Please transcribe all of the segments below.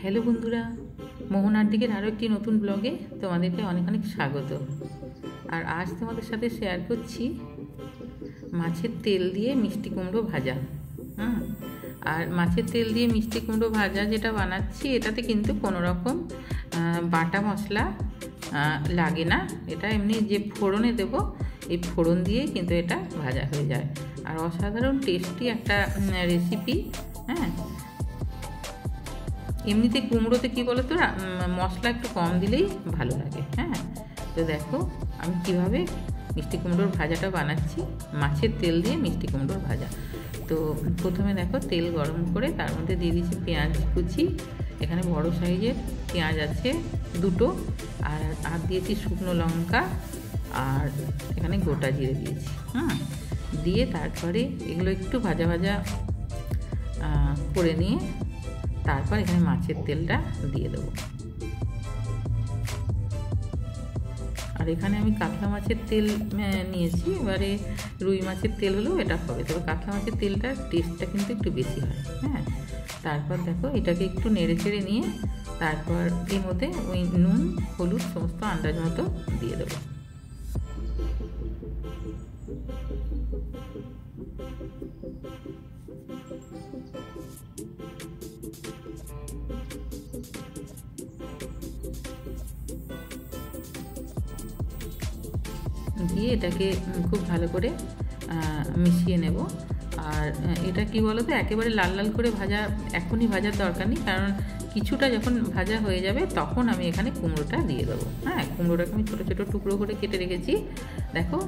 Hello বন্ধুরা, মোহনার দিকের আরও একটি নতুন ব্লগে তোমাদেরকে অনেক অনেক স্বাগত। আর আজ তোমাদের সাথে শেয়ার করছি মাছের তেল দিয়ে মিষ্টি কুমড়ো ভাজা। আর মাছের তেল দিয়ে মিষ্টি কুমড়ো ভাজা যেটা বানাচ্ছি, এটাতে কিন্তু কোনো রকম বাটা মশলা লাগে না। এটা এমনি যে ফোড়নে দেব, এই ফোড়ন দিয়ে কিন্তু এটা ভাজা হয়ে যায়। আর অসাধারণ টেস্টি একটা রেসিপি। এমনিতে কুমড়োতে কী বলো তো, মশলা একটু কম দিলেই ভালো লাগে। তো দেখো আমি কিভাবে মিষ্টি কুমড়োর ভাজাটা বানাচ্ছি, মাছের তেল দিয়ে মিষ্টি কুমড়োর ভাজা। তো প্রথমে দেখো তেল গরম করে তার মধ্যে দিয়ে দিয়েছি পেঁয়াজ কুচি। এখানে বড় সাইজের পেঁয়াজ আছে দুটো, আর দিয়েছি শুকনো লঙ্কা, আর এখানে গোটা জিরে দিয়েছি। দিয়ে তারপরে এগুলো একটু ভাজা ভাজা করে নিয়ে তারপর এখানে মাছের তেলটা দিয়ে দেবো। আর এখানে আমি কাতলা মাছের তেল নিয়েছি, এবারে রুই মাছের তেল হলেও এটা হবে, তবে কাতলা মাছের তেলটার টেস্টটা কিন্তু একটু বেশি হয়। তারপর দেখো এটাকে একটু নেড়ে চেড়ে নিয়ে তারপর এর মধ্যে ওই নুন হলুদ সমস্ত আন্দাজ মতো দিয়ে দেবো। দিয়ে এটাকে খুব ভালো করে মিশিয়ে নেব। আর এটা কি বলো তো, একেবারে লাল লাল করে ভাজা এখনই ভাজার দরকার নেই, কারণ কিছুটা যখন ভাজা হয়ে যাবে তখন আমি এখানে কুমড়োটা দিয়ে দেবো। কুমড়োটাকে আমি ছোটো ছোটো টুকরো করে কেটে রেখেছি। দেখো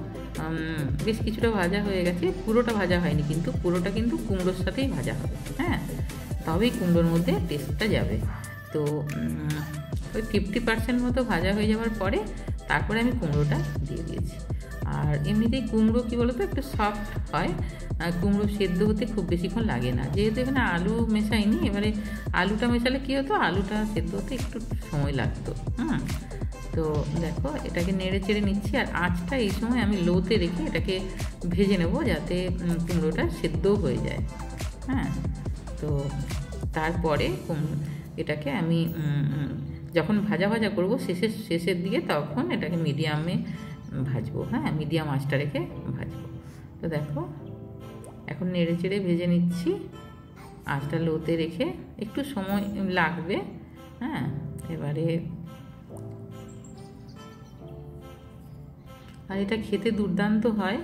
বেশ কিছুটা ভাজা হয়ে গেছে, পুরোটা ভাজা হয়নি, কিন্তু পুরোটা কিন্তু কুমড়োর সাথেই ভাজা হবে। তবেই কুমড়োর মধ্যে টেস্টটা যাবে। তো ওই 50% মতো ভাজা হয়ে যাওয়ার পরে তারপরে আমি কুমড়োটা দিয়ে দিয়েছি। আর এমনিতেই কুমড়ো কী বলো তো, একটু সফট হয়, কুমড়ো সেদ্ধ হতে খুব বেশিক্ষণ লাগে না, যেহেতু এখানে আলু মেশাইনি। এবারে আলুটা মেশালে কী হতো, আলুটা সেদ্ধ হতে একটু সময় লাগতো। তো দেখো এটাকে নেড়ে চেড়ে নিচ্ছি, আর আঁচটা এই সময় আমি লোতে রেখে এটাকে ভেজে নেব, যাতে কুমড়োটা সেদ্ধও হয়ে যায়। তো তারপরে এটাকে আমি যখন ভাজা ভাজা করবো শেষের দিকে, তখন এটাকে মিডিয়ামে ভাজবো। মিডিয়াম আঁচটা রেখে ভাজবো। তো দেখো এখন নেড়ে চেড়ে ভেজে নিচ্ছি, আঁচটা লোতে রেখে, একটু সময় লাগবে। এবারে আর এটা খেতে দুর্দান্ত হয়।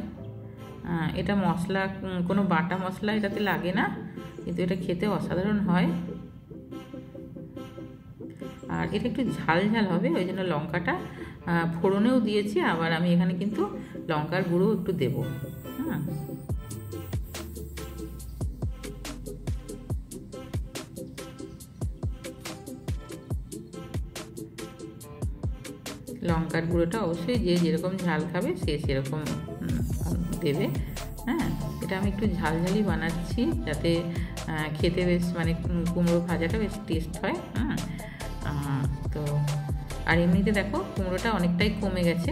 এটা মশলা কোনো বাটা মশলা এটাতে লাগে না, কিন্তু এটা খেতে অসাধারণ হয়। আর এটা একটু ঝাল ঝাল হবে, ওই জন্য লঙ্কাটা ফোড়নেও দিয়েছি, আবার আমি এখানে কিন্তু লঙ্কার গুঁড়ো একটু দেব। লঙ্কার গুঁড়োটা অবশ্যই যে যেরকম ঝাল খাবে সে সেরকম দেবে। এটা আমি একটু ঝালঝালি বানাচ্ছি, যাতে খেতে বেশ মানে কুমড়ো ভাজাটা বেশ টেস্ট হয়। তো আর এমনিতে দেখো কুমড়োটা অনেকটাই কমে গেছে।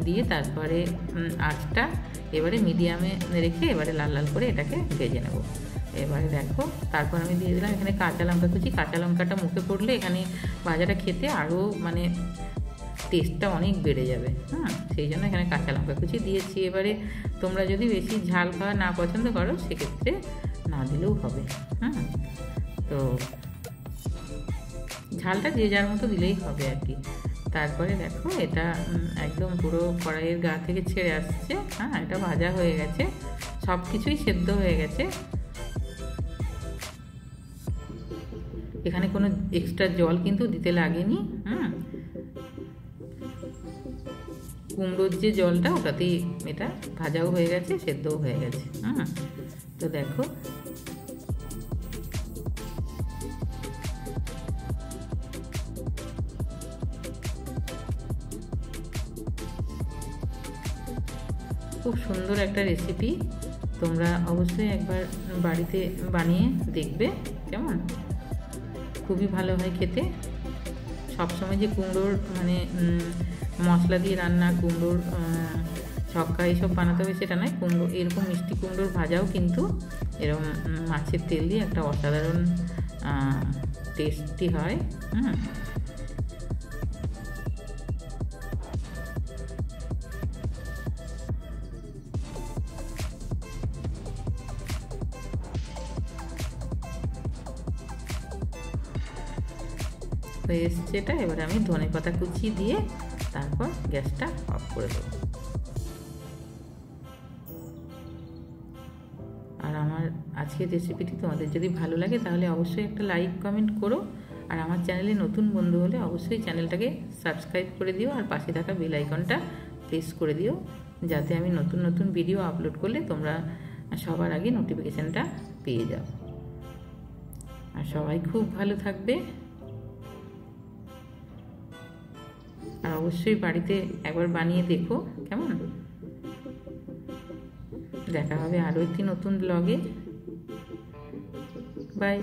দিয়ে তারপরে আঁচটা এবারে মিডিয়ামে রেখে এবারে লাল লাল করে এটাকে ভেজে নেব। এবারে দেখো তারপর আমি দিয়ে দিলাম এখানে কাঁচা লঙ্কা কুচি। কাঁচা লঙ্কাটা মুখে পড়লে এখানে ভাজাটা খেতে আরও মানে টেস্টটা অনেক বেড়ে যাবে। সেই জন্য এখানে কাঁচা লঙ্কা কুচি দিয়েছি। এবারে তোমরা যদি বেশি ঝাল খাওয়া না পছন্দ করো, সেক্ষেত্রে না দিলেও হবে। তো ঝালটা যে যার মতো দিলেই হবে আর কি। তারপরে দেখো এটা একদম পুরো কড়াইয়ের গা থেকে ছেড়ে আসছে। এটা ভাজা হয়ে গেছে, সব কিছুই সেদ্ধ হয়ে গেছে। এখানে কোনো এক্সট্রা জল কিন্তু দিতে লাগেনি। কুমড়োর যে জলটা, ওটাতেই এটা ভাজাও হয়ে গেছে, সেদ্ধও হয়ে গেছে। তো দেখো খুব সুন্দর একটা রেসিপি, তোমরা অবশ্যই একবার বাড়িতে বানিয়ে দেখবে কেমন। খুবই ভালো হয় খেতে। সবসময় যে কুমড়োর মানে মশলা দিয়ে রান্না, কুমড়োর ছক্কা এইসব বানাতে হবে সেটা নয়, কুমড়ো এরকম মিষ্টি কুমড়োর ভাজাও কিন্তু এরকম মাছের তেল দিয়ে একটা অসাধারণ টেস্টি হয়। হয়ে এসছে এটা। এবারে আমি ধনেপাতা কুচি দিয়ে তারপর গ্যাসটা অফ করে দেবো। আর আমার আজকের রেসিপিটি তোমাদের যদি ভালো লাগে তাহলে অবশ্যই একটা লাইক কমেন্ট করো। আর আমার চ্যানেলে নতুন বন্ধু হলে অবশ্যই চ্যানেলটাকে সাবস্ক্রাইব করে দিও আর পাশে থাকা বেল আইকনটা প্রেস করে দিও, যাতে আমি নতুন নতুন ভিডিও আপলোড করলে তোমরা সবার আগে নোটিফিকেশানটা পেয়ে যাও। আর সবাই খুব ভালো থাকবে। আর অবশ্যই বাড়িতে একবার বানিয়ে দেখো কেমন। দেখা হবে আরও একটি নতুন ব্লগে। বাই।